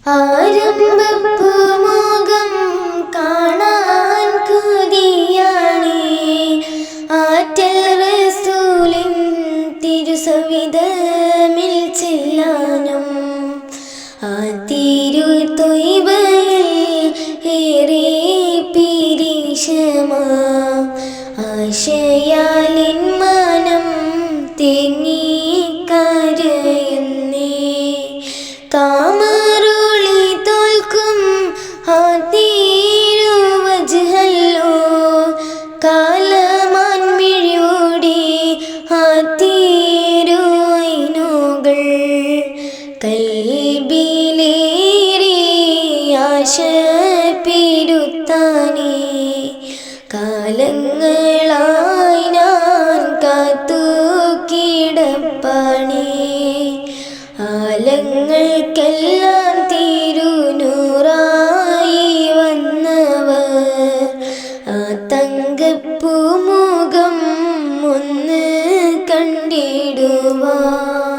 ആരംഭപ്പൂമുഖം കാണാൻ കൊതിയാണേ, ആറ്റൽ റസൂലിൻ തിരുസവിധമിൽ ചെല്ലാനും ആ തിരുത്തൊയ്ബയിൽ ഏറെ പിരീശമാ ആശയാലിൻ മനം തേങ്ങിക്കരയുന്നേ. കാമറുളി തോൽക്കും ആ തിരുവജ്ഹല്ലോ, കാലമാൻമിഴിയോടെ ആ തിരുഐനുകൾ കൽബിലേറെ ആശ പെരുത്താനേ. കാലങ്ങളായി ഞാൻ കാത്തു കിടപ്പാണേ, ആലങ്ങൾക്കെല്ലാം തിരുനൂറായി വന്നവർ ആ തങ്കപ്പൂമുഖം ഒന്ന് കണ്ടിടുവാൻ.